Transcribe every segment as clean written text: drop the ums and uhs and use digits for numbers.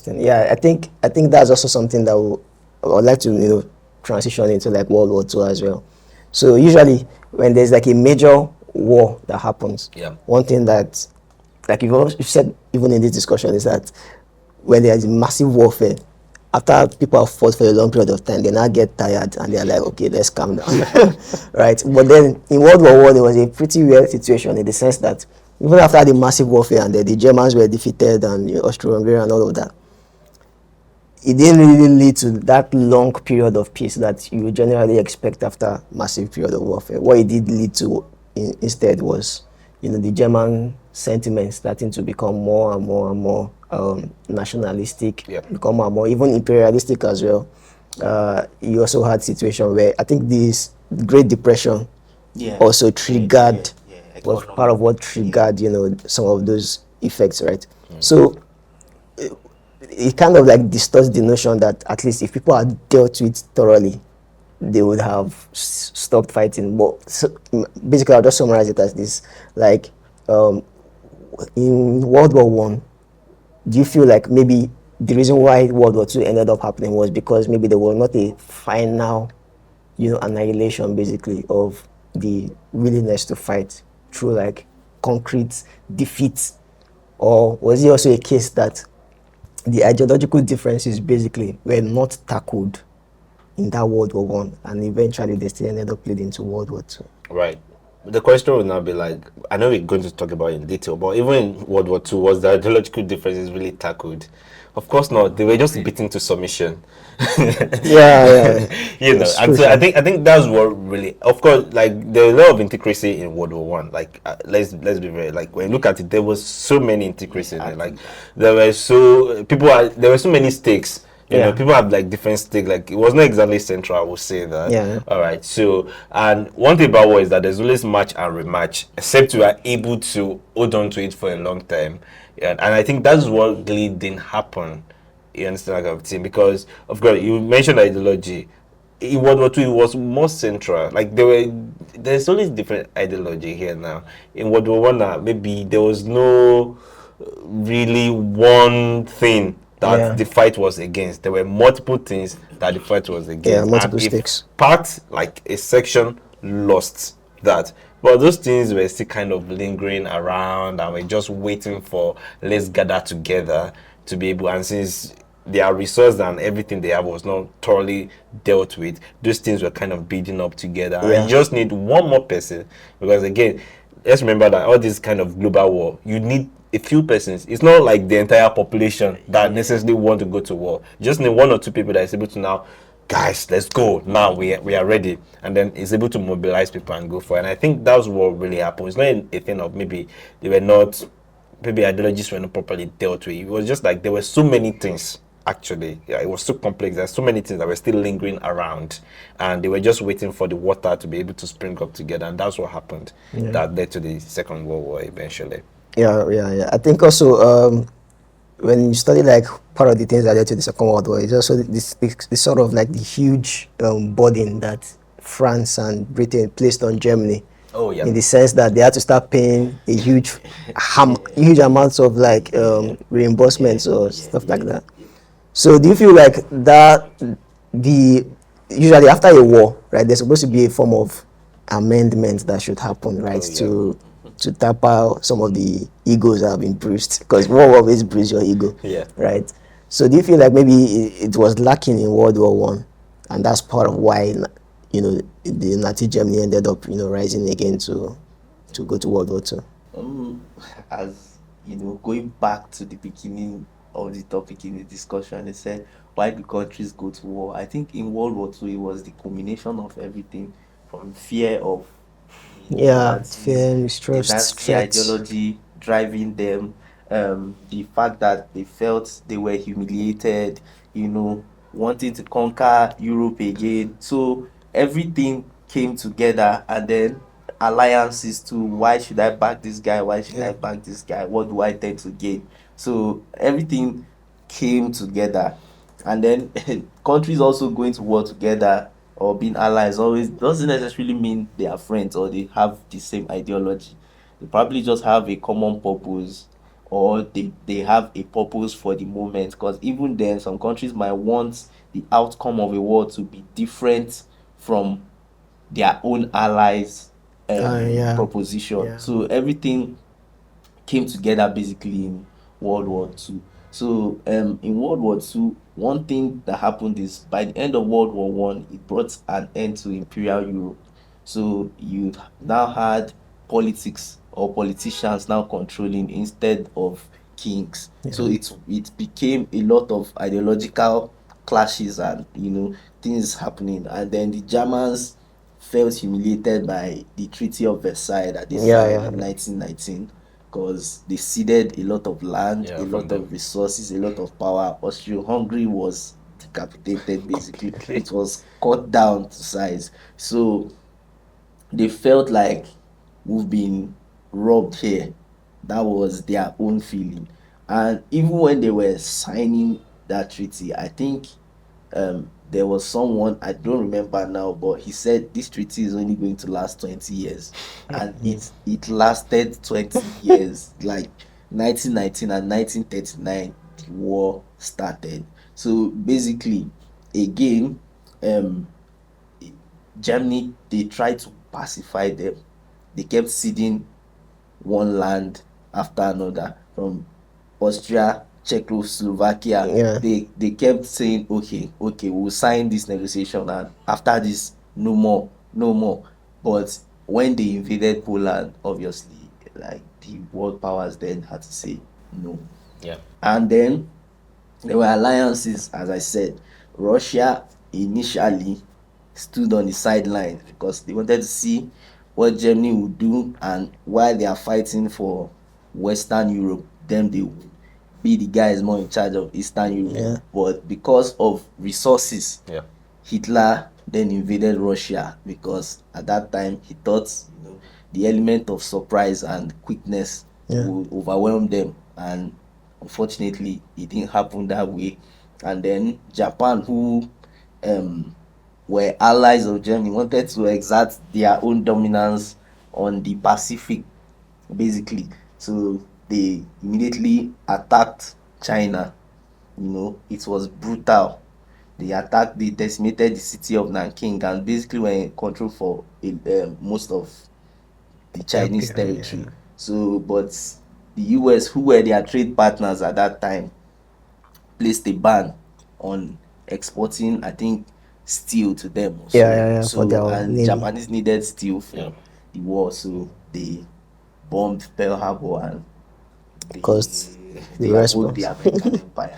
Yeah, I think that's also something that I would like to transition into like World War II as well. So usually when there's like a major war that happens, Yeah. one thing that like you've said even in this discussion is that when there's massive warfare, after people have fought for a long period of time, they now get tired and they're like, okay, let's calm down, right? But then in World War One, there was a pretty weird situation in the sense that even after the massive warfare and the Germans were defeated and Austro-Hungary and all of that, it didn't really lead to that long period of peace that you generally expect after massive period of warfare. What it did lead to instead was, the German sentiment starting to become more and more and more nationalistic, Yep. become more and more even imperialistic as well. You also had situation where I think this Great Depression also triggered, was part of what triggered, some of those effects, right? So it kind of like distorts the notion that at least if people had dealt with thoroughly, they would have stopped fighting. But basically, I'll just summarize it as this: like in World War One, do you feel like maybe the reason why World War Two ended up happening was because maybe there was not a final, annihilation basically of the willingness to fight through like concrete defeat, or was it also a case that the ideological differences basically were not tackled in that World War One, and eventually they still ended up leading to World War Two? Right. The question would now be like, I know we're going to talk about it in detail, but even in World War II, was the ideological differences really tackled? Of course not. They were just beaten to submission. Yeah. And True, so I think that's what really, of course, like there was a lot of integrity in World War One. Like let's be very, like when you look at it, there was so many integrity in it. Like there were so many stakes. People have like different stakes. Like it was not exactly central, I would say that. Yeah. All right. So, and one thing about war is that there's always match and rematch, except you are able to hold on to it for a long time. Yeah, and I think that's what really didn't happen. You understand, like, team, because of course you mentioned ideology. In World War II, it was more central. Like there's always different ideology here now. In World War One, maybe there was no really one thing that the fight was against. There were multiple things that the fight was against. Multiple And if stakes. part, like a section, lost that, but those things were still kind of lingering around, and we're just waiting for, let's gather together to be able. And since their resource and everything they have was not thoroughly dealt with, those things were kind of building up together. And you just need one more person, because again, let's remember that all this kind of global war, you need a few persons. It's not like the entire population that necessarily want to go to war. You just need one or two people that is able to now, guys, let's go now. We are ready, and then is able to mobilize people and go for it. And I think that's what really happened. It's not a thing of maybe they were not, maybe ideologies were not properly dealt with. It was just like there were so many things. Actually, yeah, it was so complex. There's so many things that were still lingering around, and they were just waiting for the water to be able to spring up together, and that's what happened. That led to the Second World War eventually. Yeah. I think also when you study like part of the things that led to the Second World War, it's also this sort of like the huge burden that France and Britain placed on Germany. Oh yeah. In the sense that they had to start paying a huge amounts of like reimbursements or stuff like that. So do you feel like that usually after a war, right, there's supposed to be a form of amendment that should happen, right, to tap out some of the egos that have been bruised, because war will always bruise your ego, right? So do you feel like maybe it was lacking in World War One, and that's part of why the Nazi Germany ended up rising again to go to World War Two? As going back to the beginning of the topic in the discussion, they said, why do countries go to war? I think in World War II, it was the culmination of everything, from fear of fear, mistrust, the Nazi threats. ideology driving them, the fact that they felt they were humiliated, wanting to conquer Europe again. So everything came together, and then alliances too. Why should I back this guy? Why should I back this guy? What do I tend to gain? So everything came together, and then countries also going to war together or being allies always doesn't necessarily mean they are friends or they have the same ideology. They probably just have a common purpose or they have a purpose for the moment, because even then some countries might want the outcome of a war to be different from their own allies Yeah. proposition. Yeah. So everything came together basically in World War Two. So in World War Two, one thing that happened is by the end of World War One, it brought an end to Imperial Europe. So you now had politics or politicians now controlling instead of kings. So Yeah. it became a lot of ideological clashes and things happening. And then the Germans felt humiliated by the Treaty of Versailles that they Yeah. signed Yeah. in 1919, because they ceded a lot of land, Yeah, a from lot them. of resources, a lot of power. Austria-Hungary was decapitated basically. It was cut down to size. So they felt like we've been robbed here. That was their own feeling. And even when they were signing that treaty, I think there was someone, I don't remember now, but he said this treaty is only going to last 20 years. And it lasted 20 years. Like 1919 and 1939, the war started. So basically, again, um Germany, they tried to pacify them. They kept ceding one land after another from Austria, Czechoslovakia. Yeah. They kept saying, okay, we'll sign this negotiation, and after this, no more, no more. But when they invaded Poland, obviously, like the world powers then had to say no. Yeah. And then there were alliances, as I said. Russia initially stood on the sidelines because they wanted to see what Germany would do, and while they are fighting for Western Europe, then they would be the guys more in charge of Eastern Europe. Yeah. But because of resources, Yeah. Hitler then invaded Russia, because at that time he thought the element of surprise and quickness Yeah. would overwhelm them, and unfortunately it didn't happen that way. And then Japan, who um were allies of Germany, wanted to exert their own dominance on the Pacific basically. So they immediately attacked China. It was brutal. They attacked, they decimated the city of Nanking, and basically were in control for most of the Chinese territory. Yeah. So, but the US, who were their trade partners at that time, placed a ban on exporting, I think, steel to them Yeah. also. Yeah. Yeah. For So, their and navy. Japanese needed steel Yeah. for the war, so they bombed Pearl Harbor, and Caused they the awoke the response. American empire.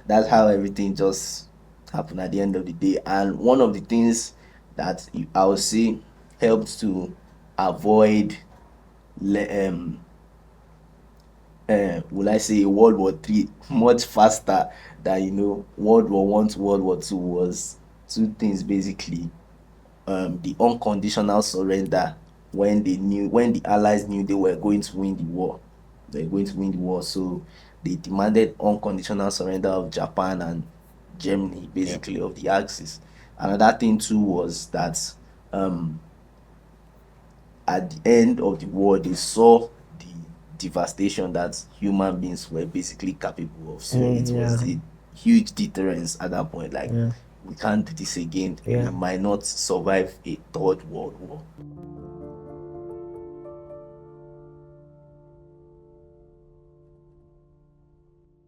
That's how everything just happened at the end of the day. And one of the things that I would say helped to avoid, will I say, World War Three much faster than World War One to World War Two, was two things basically. The unconditional surrender, when the Allies knew they were going to win the war. They were going to win the war, so they demanded unconditional surrender of Japan and Germany, basically, of the Axis. Another thing too was that um, at the end of the war, they saw the devastation that human beings were basically capable of. So it Yeah. was a huge deterrence at that point. Like, Yeah. we can't do this again. We Yeah. might not survive a third world war.